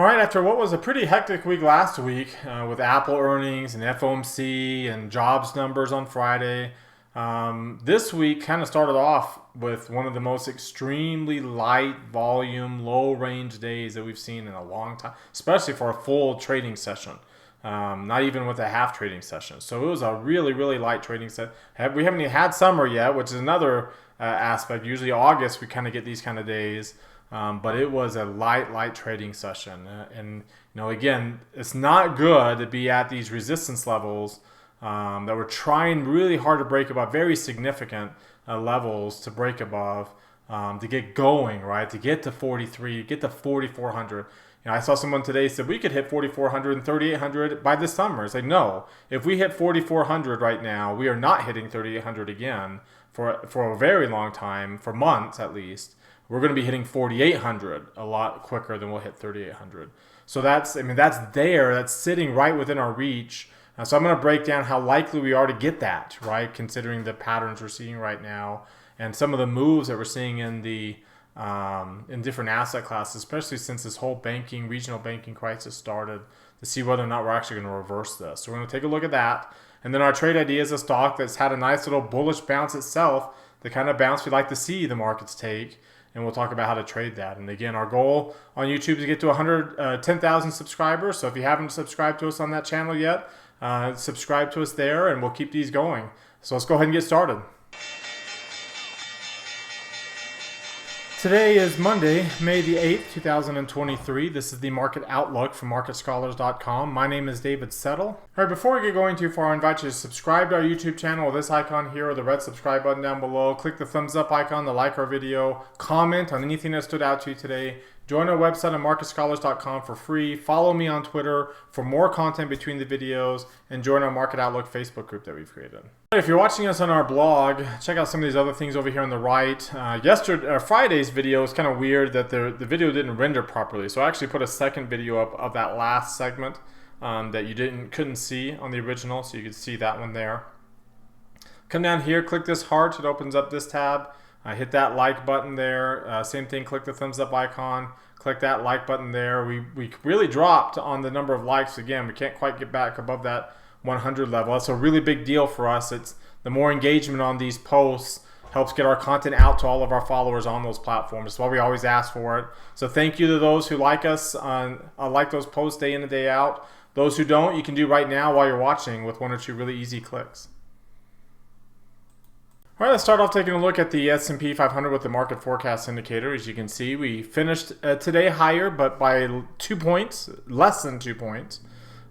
right, after what was a pretty hectic week last week with Apple earnings and FOMC and jobs numbers on Friday, this week kind of started off with one of the most extremely light volume, low range days that we've seen in a long time, especially for a full trading session. Not even with a half trading session. So it was a really, really light trading set. We haven't even had summer yet, which is another aspect. Usually August, we kind of get these kind of days. But it was a light trading session. And, again, it's not good to be at these resistance levels that we're trying really hard to break above, very significant levels to break above, to get going, right? To get to 43, get to 4,400. I saw someone today said we could hit 4,400 and 3,800 by this summer. It's like, no, if we hit 4,400 right now, we are not hitting 3,800 again for a very long time, for months at least. We're going to be hitting 4,800 a lot quicker than we'll hit 3,800. So that's there, that's sitting right within our reach. So I'm going to break down how likely we are to get that, right? Considering the patterns we're seeing right now and some of the moves that we're seeing in the in different asset classes, especially since this whole regional banking crisis started, to see whether or not we're actually going to reverse this. So we're going to take a look at that. And then our trade idea is a stock that's had a nice little bullish bounce itself, the kind of bounce we like to see the markets take. And we'll talk about how to trade that. And again, our goal on YouTube is to get to 10,000 subscribers. So if you haven't subscribed to us on that channel yet, subscribe to us there and we'll keep these going. So let's go ahead and get started. Today is Monday, May the 8th, 2023. This is the Market Outlook from MarketScholars.com. My name is David Settle. All right, before we get going too far, I invite you to subscribe to our YouTube channel with this icon here or the red subscribe button down below. Click the thumbs up icon to like our video. Comment on anything that stood out to you today. Join our website at MarketScholars.com for free. Follow me on Twitter for more content between the videos. And join our Market Outlook Facebook group that we've created. If you're watching us on our blog, check out some of these other things over here on the right. Friday's video is kind of weird that the video didn't render properly. So I actually put a second video up of that last segment that you couldn't see on the original. So you could see that one there. Come down here, click this heart. It opens up this tab. Hit that like button there. Same thing, click the thumbs up icon. Click that like button there. We really dropped on the number of likes. Again, we can't quite get back above that 100 level. That's a really big deal for us. It's the more engagement on these posts helps get our content out to all of our followers on those platforms. That's why we always ask for it. So thank you to those who like us, like those posts day in and day out. Those who don't, you can do right now while you're watching with one or two really easy clicks. All right, let's start off taking a look at the S&P 500 with the market forecast indicator. As you can see, we finished today higher, but by 2 points, less than 2 points.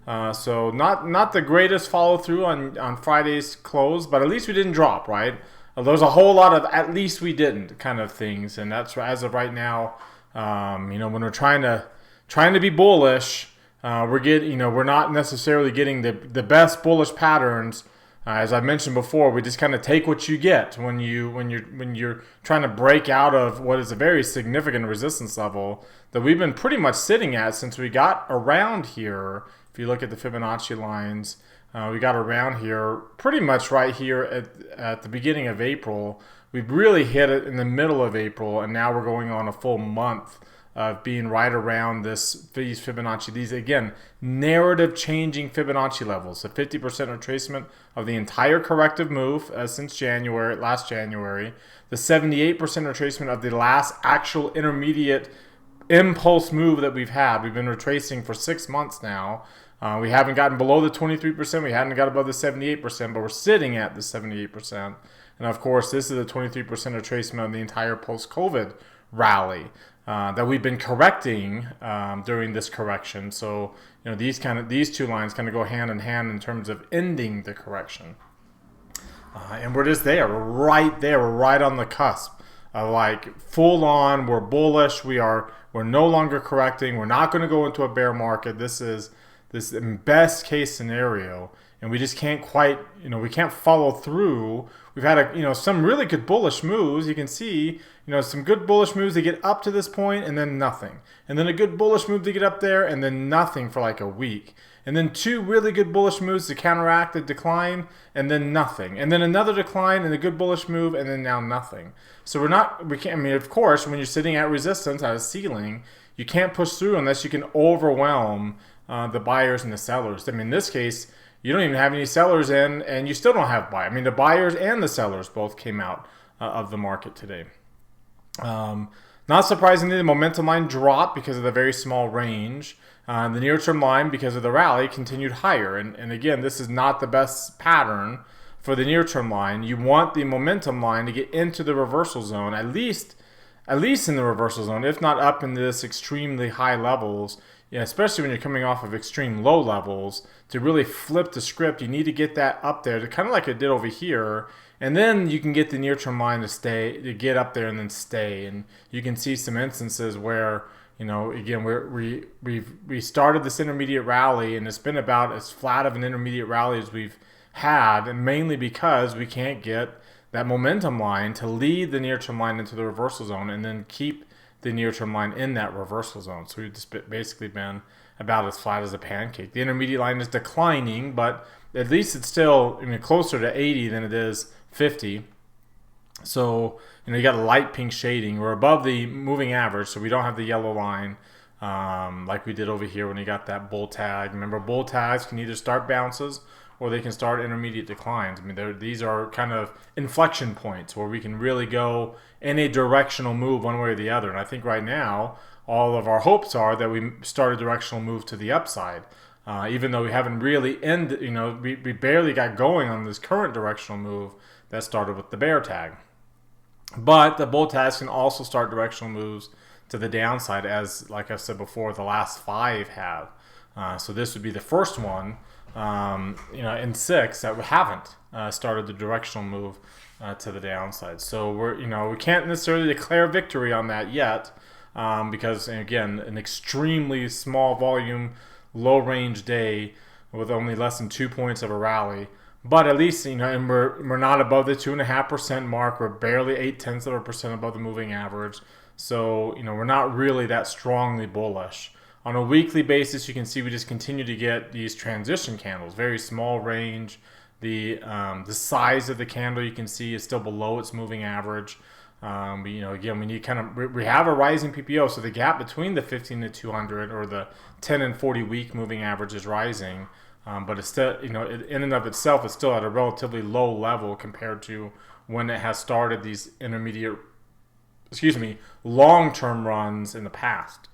So not the greatest follow through on Friday's close, but at least we didn't drop, right? There's a whole lot of at least we didn't kind of things, and that's as of right now. When we're trying to be bullish, we're not necessarily getting the best bullish patterns. As I mentioned before, we just kind of take what you get when you're trying to break out of what is a very significant resistance level that we've been pretty much sitting at since we got around here. If you look at the Fibonacci lines, we got around here pretty much right here at the beginning of April. We really hit it in the middle of April, and now we're going on a full month of being right around these Fibonacci. These, again, narrative changing Fibonacci levels. A 50% retracement of the entire corrective move since last January. The 78% retracement of the last actual intermediate impulse move that we've had. We've been retracing for 6 months now. We haven't gotten below the 23%. We hadn't got above the 78%, but we're sitting at the 78%. And of course, this is a 23% retracement of the entire post-COVID rally that we've been correcting during this correction. So these two lines kind of go hand in hand in terms of ending the correction. And we're just there. We're right there. We're right on the cusp of like full on. We're bullish. We're no longer correcting. We're not going to go into a bear market. This is this best case scenario, and we just can't quite, we can't follow through. We've had some really good bullish moves. You can see, some good bullish moves to get up to this point and then nothing. And then a good bullish move to get up there and then nothing for like a week. And then two really good bullish moves to counteract the decline and then nothing. And then another decline and a good bullish move and then now nothing. So of course, when you're sitting at resistance at a ceiling, you can't push through unless you can overwhelm the buyers and the sellers. I mean, in this case, you don't even have any sellers in, and you still don't have buyers. I mean, the buyers and the sellers both came out of the market today. Not surprisingly, the momentum line dropped because of the very small range. The near-term line, because of the rally, continued higher. And again, this is not the best pattern for the near-term line. You want the momentum line to get into the reversal zone, at least in the reversal zone, if not up in this extremely high levels. Yeah, especially when you're coming off of extreme low levels, to really flip the script, you need to get that up there, to kind of like it did over here, and then you can get the near-term line to get up there and then stay. And you can see some instances where, again, we started this intermediate rally, and it's been about as flat of an intermediate rally as we've had, and mainly because we can't get that momentum line to lead the near-term line into the reversal zone and then keep the near-term line in that reversal zone. So we've just basically been about as flat as a pancake. The intermediate line is declining, but at least it's still closer to 80 than it is 50. So you got a light pink shading. We're above the moving average, so we don't have the yellow line like we did over here when you got that bull tag. Remember, bull tags can either start bounces or they can start intermediate declines. I mean, these are kind of inflection points where we can really go in a directional move one way or the other. And I think right now, all of our hopes are that we start a directional move to the upside. Even though we haven't really ended, we barely got going on this current directional move that started with the bear tag. But the bull tags can also start directional moves to the downside, as, like I said before, the last 5 have. So this would be the first one, in 6 that we haven't started the directional move to the downside. So we can't necessarily declare victory on that yet, because again, an extremely small volume, low range day with only less than 2 points of a rally. But at least, and we're not above the 2.5% mark. We're barely 0.8% above the moving average. So, we're not really that strongly bullish. On a weekly basis, you can see we just continue to get these transition candles, very small range. The size of the candle, you can see, is still below its moving average. Again, we need we have a rising PPO, so the gap between the 15 to 200 or the 10 and 40 week moving average is rising. But it's still, in and of itself, it's still at a relatively low level compared to when it has started these long-term runs in the past.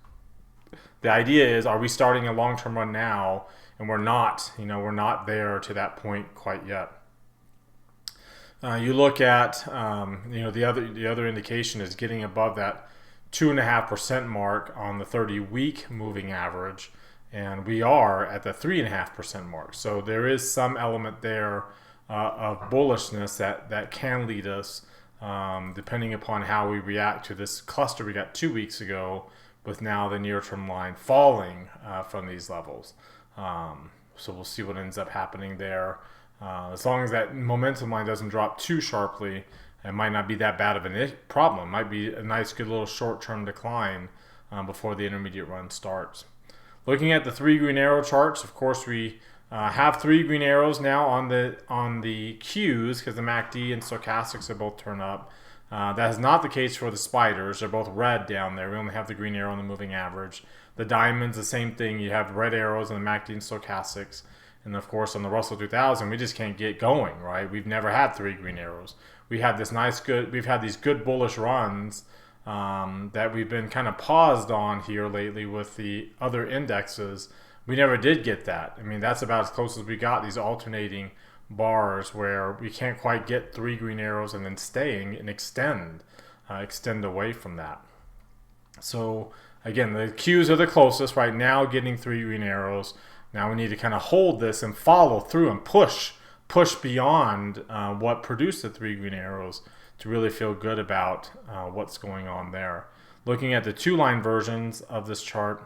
The idea is, are we starting a long-term run now? And we're not, we're not there to that point quite yet. You look at, the other indication is getting above that 2.5% mark on the 30-week moving average. And we are at the 3.5% mark. So there is some element there of bullishness that can lead us, depending upon how we react to this cluster we got 2 weeks ago, with now the near-term line falling from these levels. So we'll see what ends up happening there. As long as that momentum line doesn't drop too sharply, it might not be that bad of a problem. It might be a nice, good little short-term decline before the intermediate run starts. Looking at the 3 green arrow charts, of course, we have 3 green arrows now on the Qs, because the MACD and stochastics are both turned up. That is not the case for the spiders. They're both red down there. We only have the green arrow on the moving average. The diamonds, the same thing. You have red arrows on the MACD and stochastics. And of course, on the Russell 2000, we just can't get going, right? We've never had 3 green arrows. We've had these good bullish runs that we've been kind of paused on here lately with the other indexes. We never did get that. I mean, that's about as close as we got, these alternating bars where we can't quite get 3 green arrows and then staying and extend away from that. So again, the Qs are the closest right now, getting 3 green arrows. Now we need to kind of hold this and follow through and push beyond what produced the 3 green arrows to really feel good about what's going on there. Looking at the 2-line versions of this chart,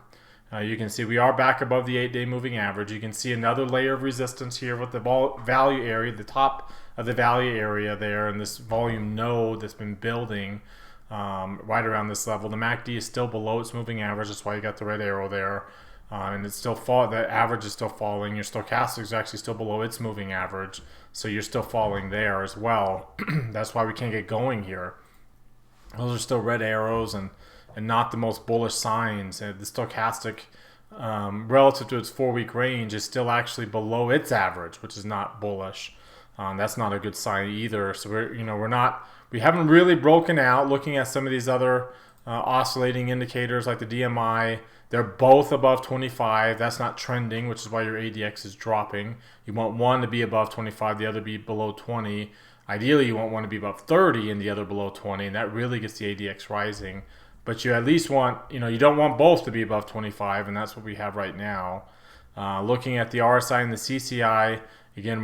you can see we are back above the 8-day moving average. You can see another layer of resistance here with the value area, the top of the value area there, and this volume node that's been building right around this level. The MACD is still below its moving average. That's why you got the red arrow there. And it's still the average is still falling. Your stochastic is actually still below its moving average, so you're still falling there as well. That's why we can't get going here. Those are still red arrows, and not the most bullish signs. And the stochastic, relative to its 4-week range, is still actually below its average, which is not bullish. That's not a good sign either. So we haven't really broken out. Looking at some of these other oscillating indicators like the DMI, they're both above 25. That's not trending, which is why your ADX is dropping. You want one to be above 25, the other be below 20. Ideally, you want one to be above 30 and the other below 20, and that really gets the ADX rising. But you at least want, you don't want both to be above 25, and that's what we have right now. Looking at the RSI and the CCI, again,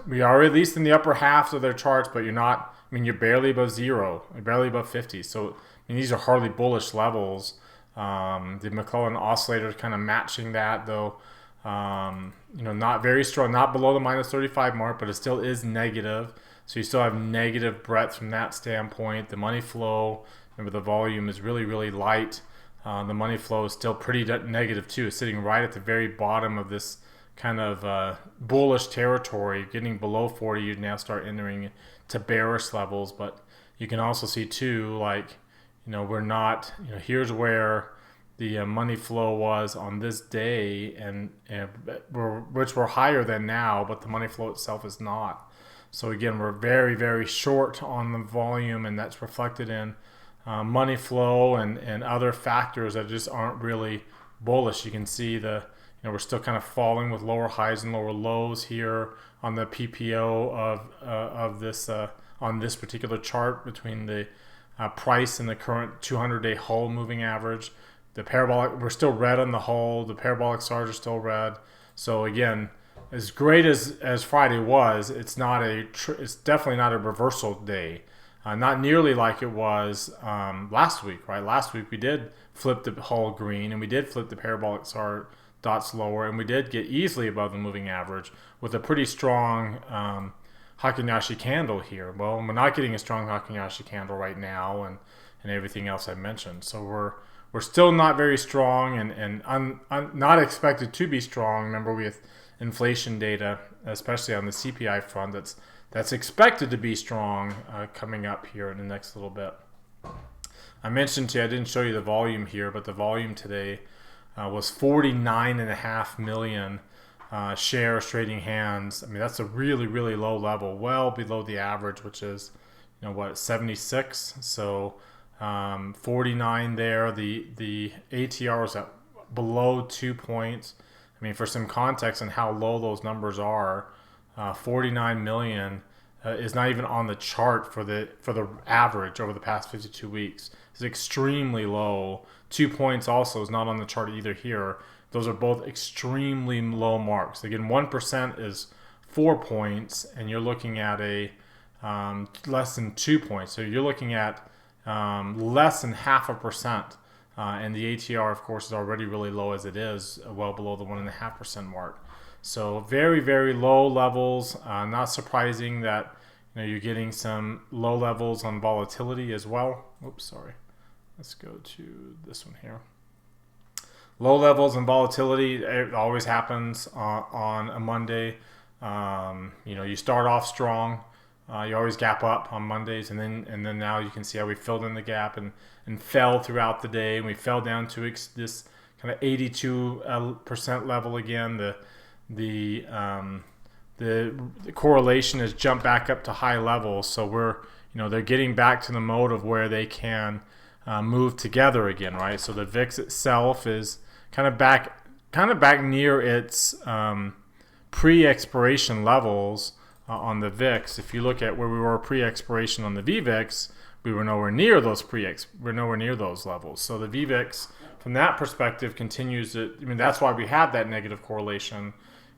we are at least in the upper half of their charts, but you're barely above 0, you're barely above 50. So, these are hardly bullish levels. The McClellan oscillator is kind of matching that, though. Not very strong, not below the minus 35 mark, but it still is negative. So you still have negative breadth from that standpoint. The money flow, remember, the volume is really, really light. The money flow is still pretty negative too. It's sitting right at the very bottom of this kind of bullish territory. Getting below 40, you'd now start entering to bearish levels. But you can also see too, we're not, here's where the money flow was on this day, which we're higher than now, but the money flow itself is not. So again, we're very, very short on the volume, and that's reflected in money flow and other factors that just aren't really bullish. You can see we're still kind of falling with lower highs and lower lows here on the PPO of this on this particular chart between the price and the current 200-day Hull moving average. The parabolic, we're still red on the Hull. The parabolic SARs are still red. So again, as great as Friday was, it's definitely not a reversal day. Not nearly like it was last week, right? Last week we did flip the Hull green, and we did flip the parabolic SAR dots lower, and we did get easily above the moving average with a pretty strong Hakunashi candle here. Well, we're not getting a strong Hakunashi candle right now, and everything else I mentioned. So we're still not very strong, and not expected to be strong. Remember, we have inflation data, especially on the CPI front, that's expected to be strong coming up here in the next little bit. I mentioned to you, I didn't show you the volume here, but the volume today was 49.5 million shares trading hands. That's a really, really low level, well below the average, which is 76. So 49 there. The ATR was at below 2 points. For some context on how low those numbers are, 49 million is not even on the chart for the average over the past 52 weeks. It's extremely low. 2 points also is not on the chart either here. Those are both extremely low marks. Again, 1% is 4 points, and you're looking at a less than 2 points. So you're looking at less than 0.5%. And the ATR, of course, is already really low as it is, well below the 1.5% mark. So very, very low levels. Not surprising that you're getting some low levels on volatility as well. Oops, sorry. Let's go to this one here. Low levels and volatility, it always happens on a Monday. You start off strong. You always gap up on Mondays, and then now you can see how we filled in the gap and fell throughout the day. And we fell down to this kind of 82% level again. The correlation has jumped back up to high levels, so they're getting back to the mode of where they can move together again, right? So the VIX itself is kind of back near its pre-expiration levels on the VIX. If you look at where we were pre-expiration on the VVIX, we were nowhere near those levels. So the VVIX, from that perspective, continues to. That's why we had that negative correlation.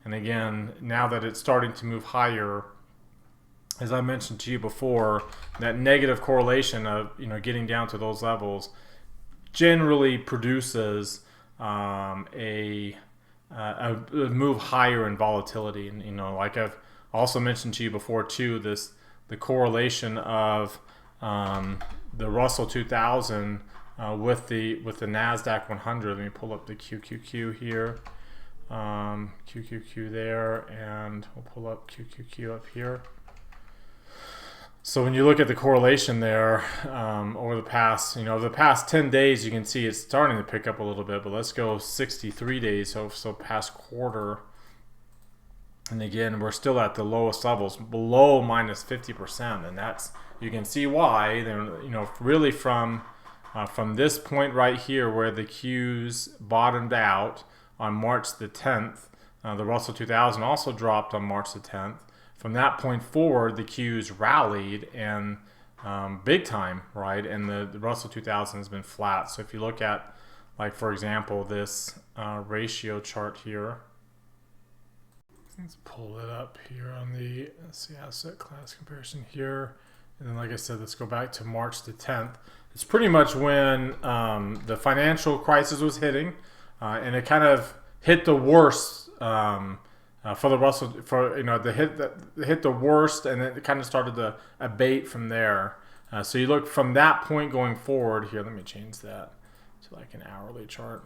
And again, now that it's starting to move higher, as I mentioned to you before, that negative correlation of getting down to those levels generally produces a move higher in volatility. And like I've also mentioned to you before too, the correlation of the Russell 2000 with the NASDAQ 100. Let me pull up the QQQ here. QQQ there, and we'll pull up QQQ up here. So when you look at the correlation there over the past 10 days, you can see it's starting to pick up a little bit. But let's go 63 days, so past quarter. And again, we're still at the lowest levels, below minus 50%, and that's, you can see why. Really from this point right here, where the Qs bottomed out on March the 10th, the Russell 2000 also dropped on March the 10th. From that point forward, the Qs rallied and big time, right? And the Russell 2000 has been flat. So if you look at, like for example, this ratio chart here. Let's pull it up here on the asset class comparison here. And then, like I said, let's go back to March the 10th. It's pretty much when the financial crisis was hitting, and it kind of hit the worst for the Russell. Hit the worst, and it kind of started to abate from there. So you look from that point going forward. Here, let me change that to like an hourly chart.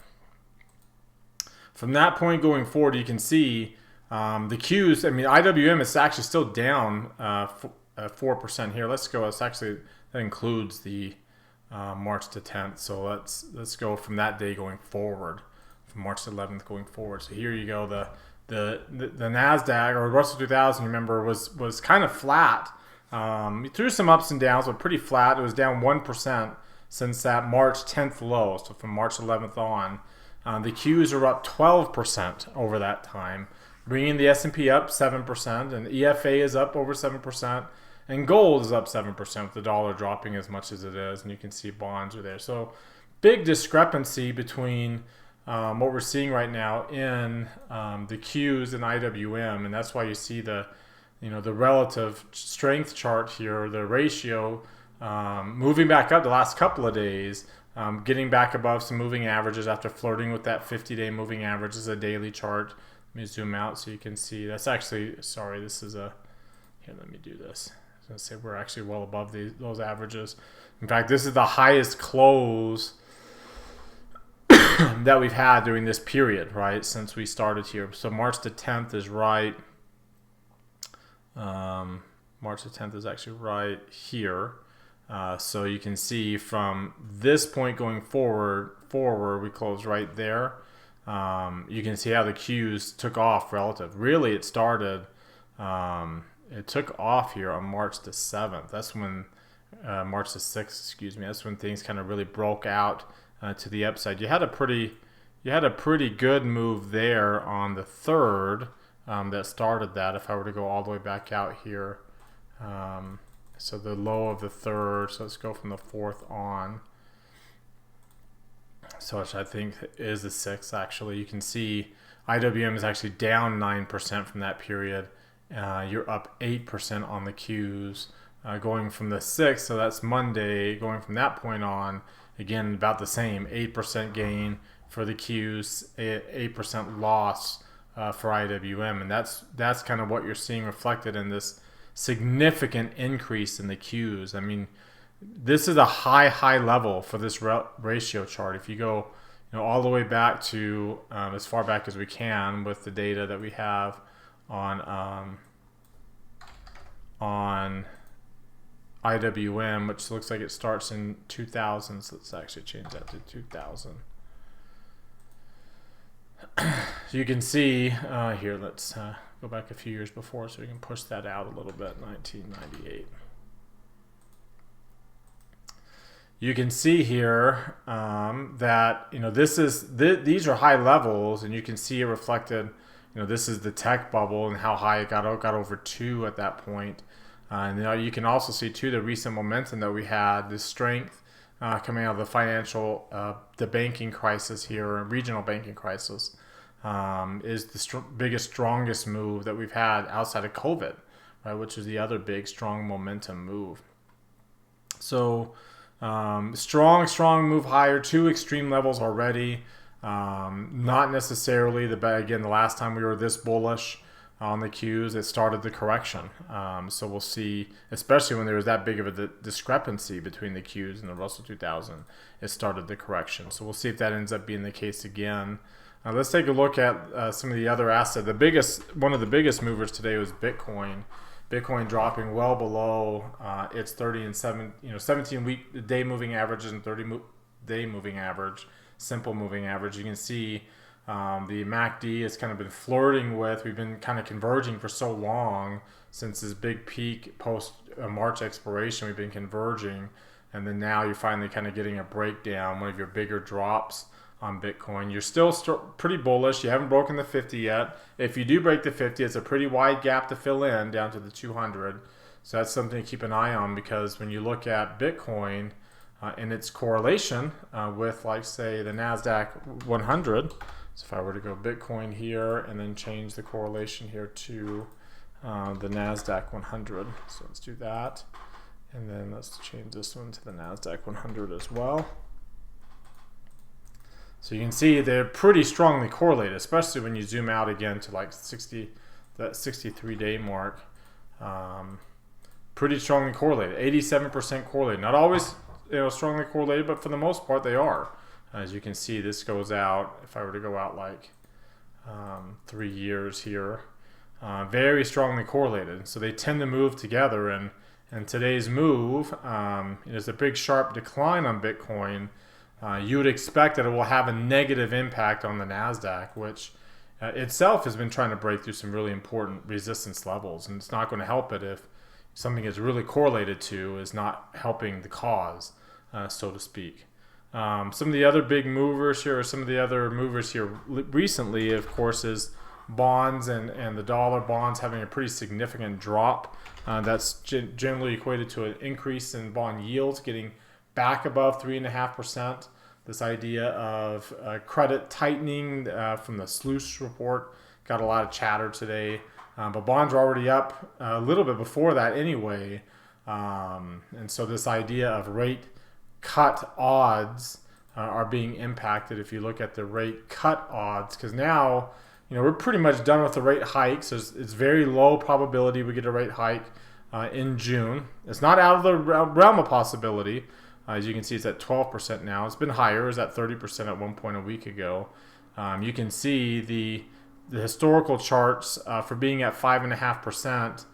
From that point going forward, you can see. The Qs, IWM is actually still down 4% here. Let's go. That includes the March to 10th. So let's go from that day going forward, from March 11th going forward. So here you go. The Nasdaq, or Russell 2000, remember, was kind of flat. Through some ups and downs, but pretty flat. It was down 1% since that March 10th low. So from March 11th on, the Qs are up 12% over that time, bringing the S&P up 7%, and EFA is up over 7%, and gold is up 7% with the dollar dropping as much as it is, and you can see bonds are there. So big discrepancy between what we're seeing right now in the Qs and IWM, and that's why you see the relative strength chart here, the ratio moving back up the last couple of days, getting back above some moving averages after flirting with that 50-day moving average as a daily chart. Let me zoom out so you can see. That's actually, sorry, this is a, here, let me do this. I was going to say we're actually well above those averages. In fact, this is the highest close that we've had during this period, right, since we started here. So March the 10th is right. March the 10th is actually right here. So you can see from this point going forward, we closed right there. You can see how the Qs took off relative. Really, it started, it took off here on March the 7th. That's when, March the 6th, excuse me. That's when things kind of really broke out to the upside. You had a pretty good move there on the 3rd that started that. If I were to go all the way back out here, so the low of the 3rd. So let's go from the 4th on. So which I think is the 6th, actually. You can see IWM is actually down 9% from that period. You're up 8% on the Qs going from the 6th, so that's Monday. Going from that point on, again, about the same, 8% gain for the Qs, 8% loss for IWM. And that's kind of what you're seeing reflected in this significant increase in the Qs. I mean, this is a high level for this ratio chart. If you go, all the way back to as far back as we can with the data that we have on IWM, which looks like it starts in 2000. So let's actually change that to 2000. So you can see here. Let's go back a few years before, so we can push that out a little bit. 1998. You can see here that these are high levels, and you can see it reflected. This is the tech bubble and how high it got over 2 at that point. And you can also see too the recent momentum that we had, the strength coming out of the financial, the banking crisis here, regional banking crisis, is the biggest, strongest move that we've had outside of COVID, right? Which is the other big, strong momentum move. So. Strong move higher, 2 extreme levels already. Not necessarily the last time we were this bullish on the Qs, it started the correction. So we'll see, especially when there was that big of a discrepancy between the Qs and the Russell 2000, it started the correction. So we'll see if that ends up being the case again. Let's take a look at some of the other assets. One of the biggest movers today was Bitcoin. Bitcoin dropping well below its 17 week day moving averages and 30 day moving average, simple moving average. You can see the MACD has kind of been flirting with. We've been kind of converging for so long since this big peak post March expiration. We've been converging, and then now you're finally kind of getting a breakdown, one of your bigger drops on Bitcoin. You're still pretty bullish. You haven't broken the 50 yet. If you do break the 50, it's a pretty wide gap to fill in down to the 200. So that's something to keep an eye on, because when you look at Bitcoin and its correlation with, like, say, the NASDAQ 100. So if I were to go Bitcoin here and then change the correlation here to the NASDAQ 100. So let's do that. And then let's change this one to the NASDAQ 100 as well. So you can see they're pretty strongly correlated, especially when you zoom out again to like 60, that 63-day mark. Pretty strongly correlated, 87% correlated. Not always, strongly correlated, but for the most part they are. As you can see, this goes out, if I were to go out like 3 years here, very strongly correlated. So they tend to move together, and today's move is a big sharp decline on Bitcoin. You would expect that it will have a negative impact on the NASDAQ, which itself has been trying to break through some really important resistance levels, and it's not going to help it if something it's really correlated to is not helping the cause, so to speak. Some of the other big movers here, or some of the other movers here recently, of course, is bonds and the dollar. Bonds having a pretty significant drop. That's generally equated to an increase in bond yields, getting back above 3.5%. This idea of credit tightening from the Sluice report got a lot of chatter today, but bonds are already up a little bit before that anyway. And so this idea of rate cut odds are being impacted if you look at the rate cut odds, because now we're pretty much done with the rate hikes. It's very low probability we get a rate hike in June. It's not out of the realm of possibility. As you can see, it's at 12% now. It's been higher. It was at 30% at one point a week ago. You can see the historical charts for being at 5.5%.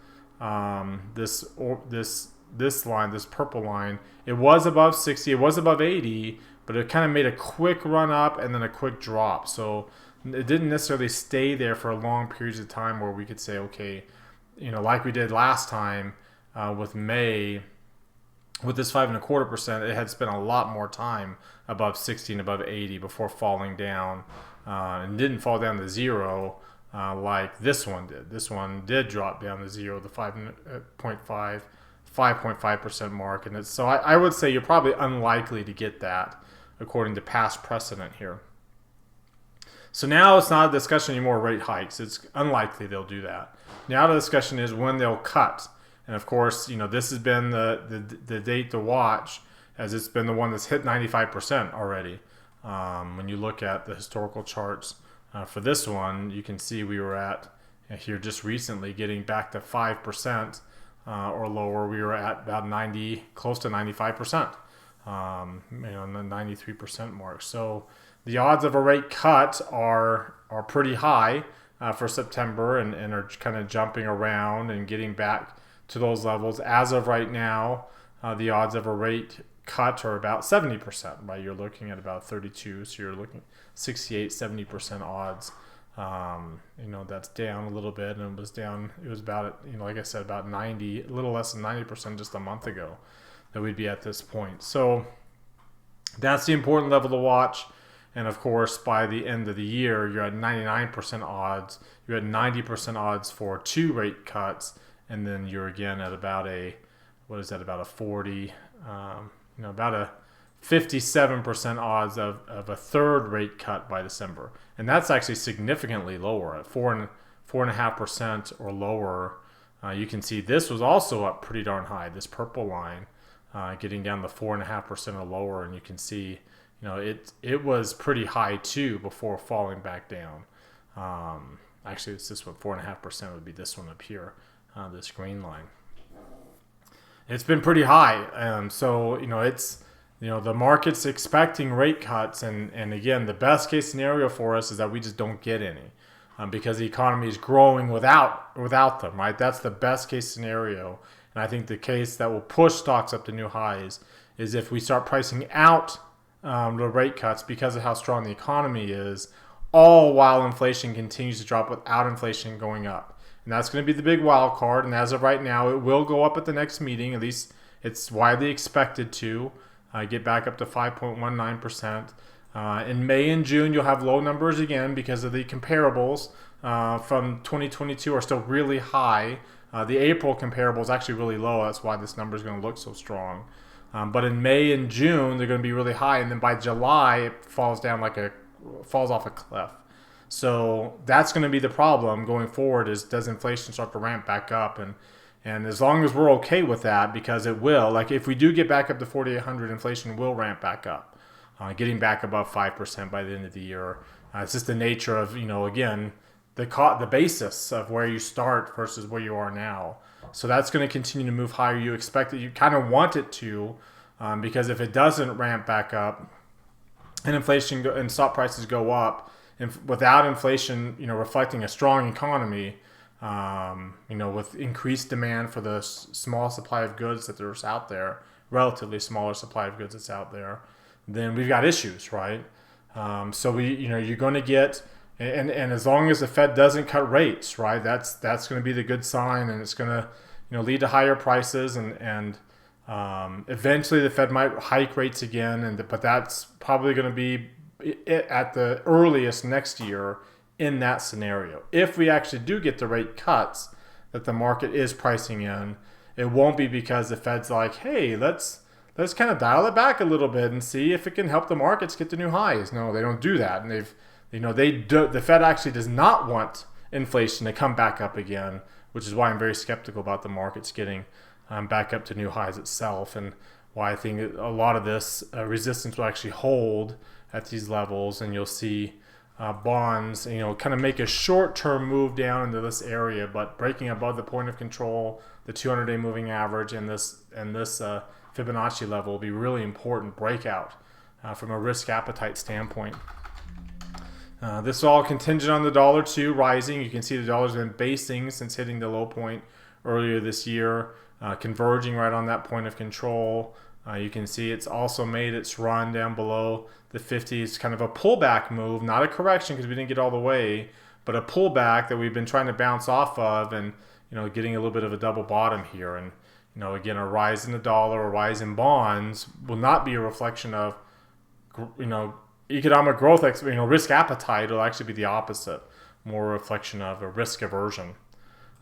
This line, this purple line, it was above 60. It was above 80, but it kind of made a quick run up and then a quick drop. So it didn't necessarily stay there for long periods of time where we could say, okay, like we did last time with May. With this 5.25%, it had spent a lot more time above 60 and above 80 before falling down, and didn't fall down to zero like this one did. This one did drop down to zero, the 5.5% mark, and so I would say you're probably unlikely to get that according to past precedent here. So now it's not a discussion anymore of rate hikes. It's unlikely they'll do that. Now the discussion is when they'll cut. And of course, this has been the date to watch, as it's been the one that's hit 95% already. When you look at the historical charts for this one, you can see we were at here just recently getting back to 5% or lower. We were at about 90, close to 95%, on the 93% mark. So the odds of a rate cut are pretty high for September, and are kind of jumping around and getting back to those levels. As of right now, the odds of a rate cut are about 70%, right? You're looking at about 32, so you're looking 68, 70% odds. That's down a little bit, and it was about, like I said, about 90, a little less than 90% just a month ago that we'd be at this point. So that's the important level to watch. And of course, by the end of the year, you're at 99% odds. You're at 90% odds for 2 rate cuts. And then you're again at about about a 40, about a 57% odds of a third rate cut by December. And that's actually significantly lower at 4.5% or lower. You can see this was also up pretty darn high, this purple line, getting down to 4.5% or lower. And you can see, it was pretty high too before falling back down. Actually, it's this one, 4.5% would be this one up here. This green line. It's been pretty high, so it's the market's expecting rate cuts, and again, the best case scenario for us is that we just don't get any. because the economy is growing without them, right? That's the best case scenario. And I think the case that will push stocks up to new highs is if we start pricing out the rate cuts because of how strong the economy is, all while inflation continues to drop without inflation going up. And that's going to be the big wild card. And as of right now, it will go up at the next meeting. At least it's widely expected to get back up to 5.19%. In May and June, you'll have low numbers again because of the comparables from 2022 are still really high. The April comparable is actually really low. That's why this number is going to look so strong. But in May and June, they're going to be really high. And then by July, it falls off a cliff. So that's going to be the problem going forward is does inflation start to ramp back up? And as long as we're okay with that, because it will, like if we do get back up to 4,800, inflation will ramp back up, getting back above 5% by the end of the year. It's just the nature of, again, the basis of where you start versus where you are now. So that's going to continue to move higher. You expect it, you kind of want it to, because if it doesn't ramp back up and inflation and stock prices go up, and without inflation, reflecting a strong economy, with increased demand for the small supply of goods that there's out there, relatively smaller supply of goods that's out there, then we've got issues, right? So you're going to get, and as long as the Fed doesn't cut rates, right, that's going to be the good sign, and it's going to, lead to higher prices, and eventually the Fed might hike rates again, but that's probably going to be at the earliest next year in that scenario. If we actually do get the rate cuts that the market is pricing in, it won't be because the Fed's like, hey, let's kind of dial it back a little bit and see if it can help the markets get to new highs. No, they don't do that. And the Fed actually does not want inflation to come back up again, which is why I'm very skeptical about the markets getting back up to new highs itself, and why I think a lot of this resistance will actually hold at these levels, and you'll see bonds, kind of make a short-term move down into this area, but breaking above the point of control, the 200-day moving average, and this Fibonacci level will be really important breakout from a risk appetite standpoint. This is all contingent on the dollar too rising. You can see the dollar's been basing since hitting the low point earlier this year, converging right on that point of control. You can see it's also made its run down below the 50. It's kind of a pullback move, not a correction because we didn't get all the way, but a pullback that we've been trying to bounce off of, and getting a little bit of a double bottom here. And again, a rise in the dollar or rise in bonds will not be a reflection of economic growth. Risk appetite will actually be the opposite, more a reflection of a risk aversion.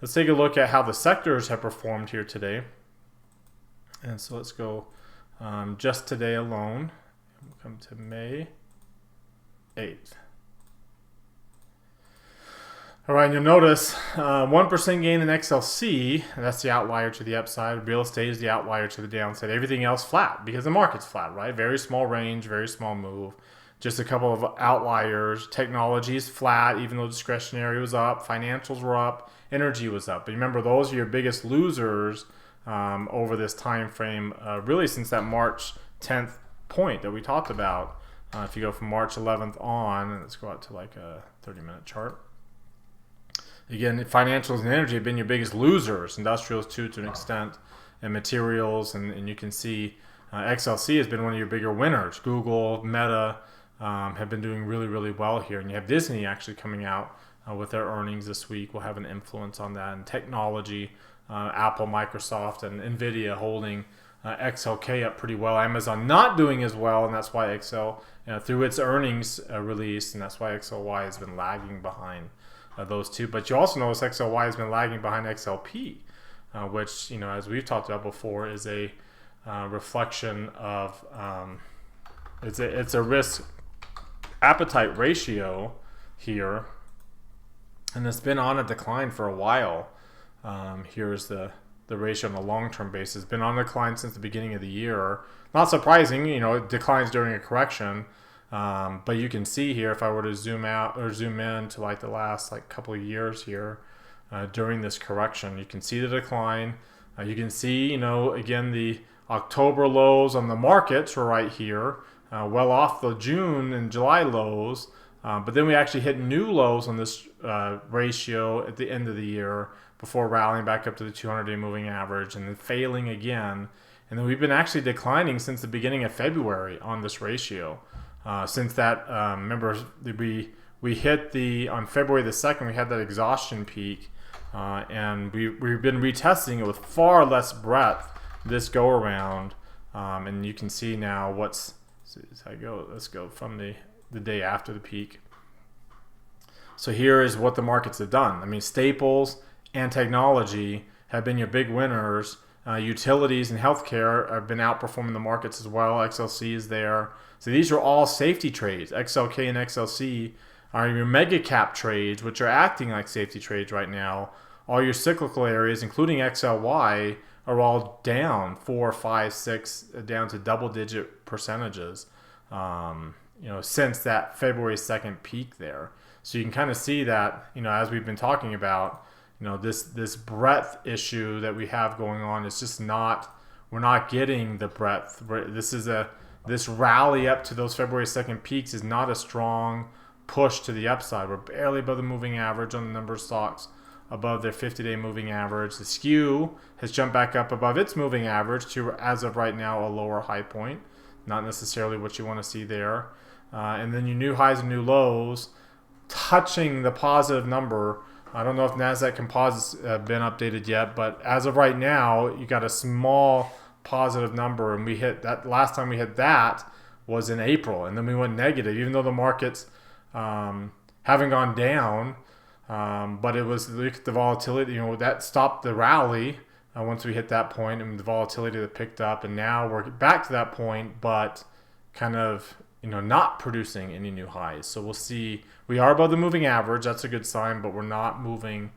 Let's take a look at how the sectors have performed here today. And so let's go just today alone. We'll come to May 8th. All right, and you'll notice 1% gain in XLC. That's the outlier to the upside. Real estate is the outlier to the downside. Everything else flat because the market's flat, right? Very small range, very small move. Just a couple of outliers. Technology is flat, even though discretionary was up. Financials were up. Energy was up. But remember, those are your biggest losers over this time frame, really since that March 10th point that we talked about. If you go from March 11th on, let's go out to like a 30-minute chart. Again, financials and energy have been your biggest losers. Industrials too, to an extent, and materials, and you can see XLC has been one of your bigger winners. Google, Meta have been doing really, really well here, and you have Disney actually coming out with their earnings this week. Will have an influence on that. And technology, Apple, Microsoft, and Nvidia holding XLK up pretty well. Amazon not doing as well, and that's why XL through its earnings release, and that's why XLY has been lagging behind those two. But you also notice XLY has been lagging behind XLP, which, as we've talked about before, is a reflection of it's a risk appetite ratio here, and it's been on a decline for a while. Here's the ratio on the long-term basis. It's been on a decline since the beginning of the year. Not surprising, it declines during a correction. But you can see here, if I were to zoom out or zoom in to like the last couple of years here during this correction, you can see the decline. You can see, again, the October lows on the markets were right here, well off the June and July lows. But then we actually hit new lows on this ratio at the end of the year before rallying back up to the 200-day moving average and then failing again. And then we've been actually declining since the beginning of February on this ratio. Since that, remember, we hit on February the 2nd, we had that exhaustion peak. And we've been retesting it with far less breadth this go around. And you can see now let's go from the day after the peak. So here is what the markets have done. I mean, staples and technology have been your big winners. Utilities and healthcare have been outperforming the markets as well. XLC is there. So these are all safety trades. XLK and XLC are your mega cap trades, which are acting like safety trades right now. All your cyclical areas, including XLY, are all down 4, 5, 6, down to double-digit percentages. Since that February 2nd peak there. So you can kind of see that, as we've been talking about, this breadth issue that we have going on is just we're not getting the breadth. This rally up to those February 2nd peaks is not a strong push to the upside. We're barely above the moving average on the number of stocks above their 50-day moving average. The skew has jumped back up above its moving average to, as of right now, a lower high point. Not necessarily what you want to see there. And then your new highs and new lows touching the positive number. I don't know if NASDAQ composites have been updated yet, but as of right now, you got a small positive number, and we hit that. Last time we hit that was in April, and then we went negative, even though the markets haven't gone down. But it was, look at the volatility, that stopped the rally once we hit that point, and the volatility that picked up, and now we're back to that point, but kind of not producing any new highs. So we'll see. We are above the moving average. That's a good sign, but we're not moving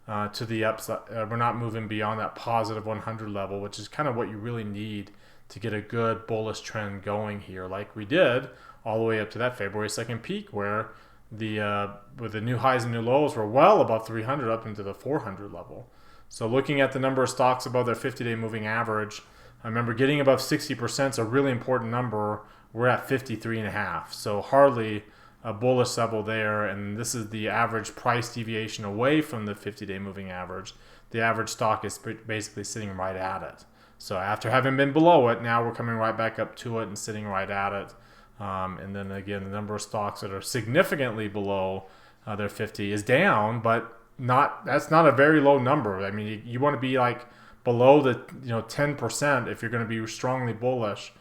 to the upside. We're not moving beyond that positive 100 level, which is kind of what you really need to get a good bullish trend going here, like we did all the way up to that February 2nd peak, where with the new highs and new lows were well above 300 up into the 400 level. So looking at the number of stocks above their 50-day moving average, I remember getting above 60% is a really important number. We're at 53.5, so hardly a bullish level there, and this is the average price deviation away from the 50-day moving average. The average stock is basically sitting right at it. So after having been below it, now we're coming right back up to it and sitting right at it. And then again, the number of stocks that are significantly below their 50 is down, but that's not a very low number. I mean, you want to be like below the 10% if you're going to be strongly bullish,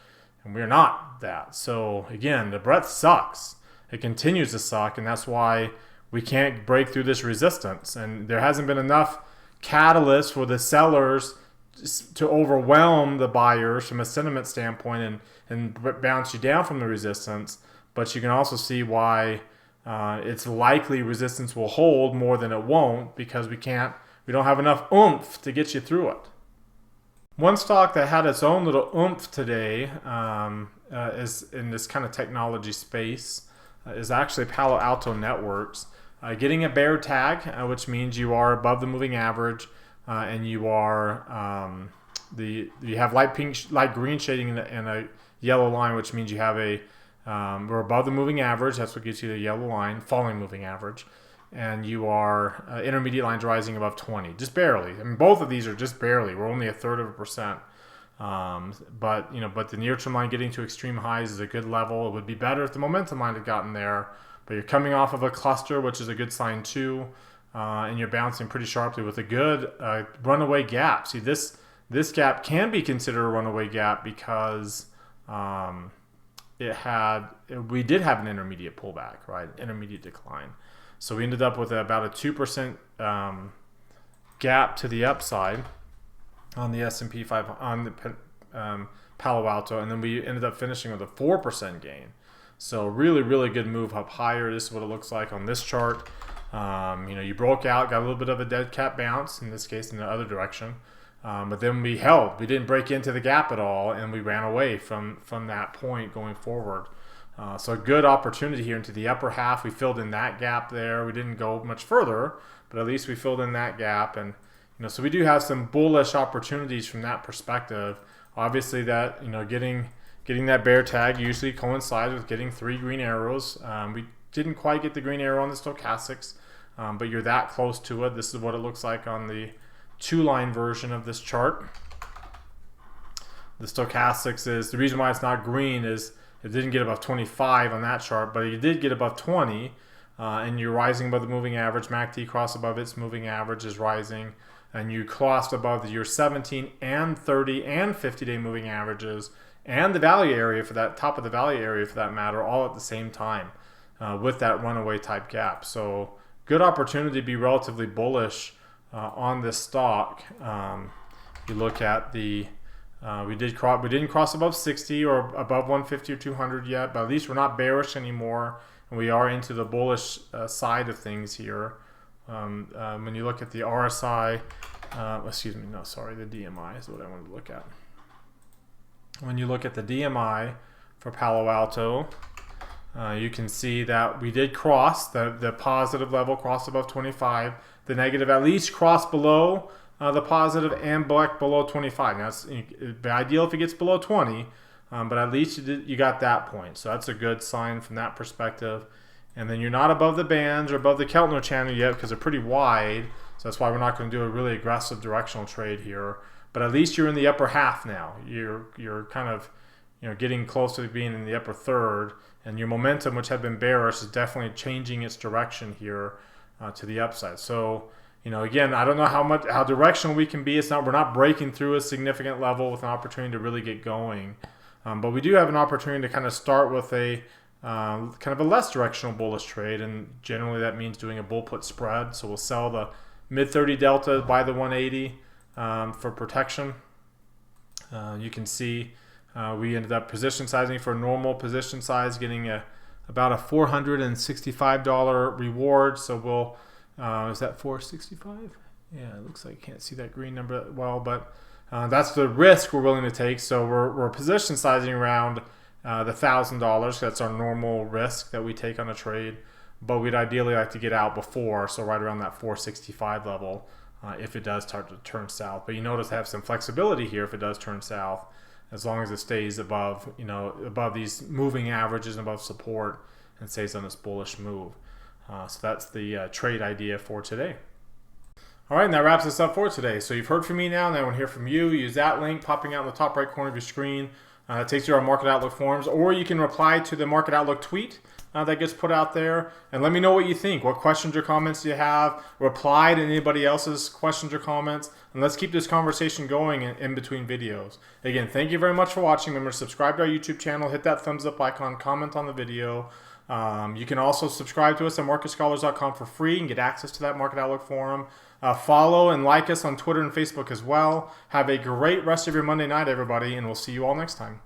and we're not that. So again, the breadth sucks. It continues to suck, and that's why we can't break through this resistance. And there hasn't been enough catalyst for the sellers to overwhelm the buyers from a sentiment standpoint and bounce you down from the resistance. But you can also see why it's likely resistance will hold more than it won't, because we don't have enough oomph to get you through it. One stock that had its own little oomph today is in this kind of technology space is actually Palo Alto Networks. Getting a bear tag, which means you are above the moving average, and you are you have light green shading and a yellow line, which means you have we're above the moving average. That's what gives you the yellow line, falling moving average, and you are intermediate lines rising above 20, just barely. I mean, both of these are just barely. We're only 1/3%. But the near-term line getting to extreme highs is a good level. It would be better if the momentum line had gotten there, but you're coming off of a cluster, which is a good sign too, and you're bouncing pretty sharply with a good runaway gap. See, this gap can be considered a runaway gap because we did have an intermediate pullback, right? Intermediate decline. So we ended up with about a 2% gap to the upside on the S&P 500, on the Palo Alto, and then we ended up finishing with a 4% gain. So really, really good move up higher. This is what it looks like on this chart. You broke out, got a little bit of a dead cat bounce, in this case in the other direction. But then we held. We didn't break into the gap at all, and we ran away from that point going forward. So a good opportunity here into the upper half. We filled in that gap there. We didn't go much further, but at least we filled in that gap. And so we do have some bullish opportunities from that perspective. Obviously, that getting that bear tag usually coincides with getting 3 green arrows. didn't quite get the green arrow on the stochastics, but you're that close to it. This is what it looks like on the 2-line version of this chart. The stochastics is, the reason why it's not green is it didn't get above 25 on that chart, but it did get above 20, and you're rising above the moving average. MACD crossed above its moving average is rising, and you crossed above your 17 and 30 and 50-day moving averages, and the value area for that, top of the value area for that matter, all at the same time with that runaway type gap. So good opportunity to be relatively bullish on this stock. You look at the we didn't cross above 60 or above 150 or 200 yet, but at least we're not bearish anymore, and we are into the bullish side of things here. When you look at the RSI, the DMI is what I wanted to look at. When you look at the DMI for Palo Alto, you can see that we did cross the positive level, crossed above 25. The negative at least crossed below the positive and back below 25. Now, it'd be ideal if it gets below 20, but at least you got that point. So that's a good sign from that perspective. And then you're not above the bands or above the Keltner channel yet because they're pretty wide. So that's why we're not going to do a really aggressive directional trade here. But at least you're in the upper half now. You're kind of getting close to being in the upper third. And your momentum, which had been bearish, is definitely changing its direction here to the upside. So, again, I don't know how directional we can be. We're not breaking through a significant level with an opportunity to really get going. But we do have an opportunity to kind of start with a kind of a less directional bullish trade, and generally that means doing a bull put spread. So we'll sell the mid 30 delta, buy the 180 for protection. You can see we ended up position sizing for a normal position size, getting about a $465 reward. So we'll is that 465? Yeah, it looks like I can't see that green number well, but that's the risk we're willing to take. So we're position sizing around the $1,000. That's our normal risk that we take on a trade, but we'd ideally like to get out before, so right around that 465 level if it does start to turn south. But you notice I have some flexibility here if it does turn south, as long as it stays above above these moving averages and above support and stays on this bullish move. So that's the trade idea for today. All right, and that wraps us up for today. So you've heard from me now, and I want to hear from you. Use that link popping out in the top right corner of your screen. It takes you to our Market Outlook forums, or you can reply to the Market Outlook tweet that gets put out there, and let me know what you think. What questions or comments do you have? Reply to anybody else's questions or comments, and let's keep this conversation going in between videos. Again, thank you very much for watching. Remember to subscribe to our YouTube channel, hit that thumbs up icon, comment on the video. You can also subscribe to us at marketscholars.com for free and get access to that Market Outlook forum. Follow and like us on Twitter and Facebook as well. Have a great rest of your Monday night, everybody, and we'll see you all next time.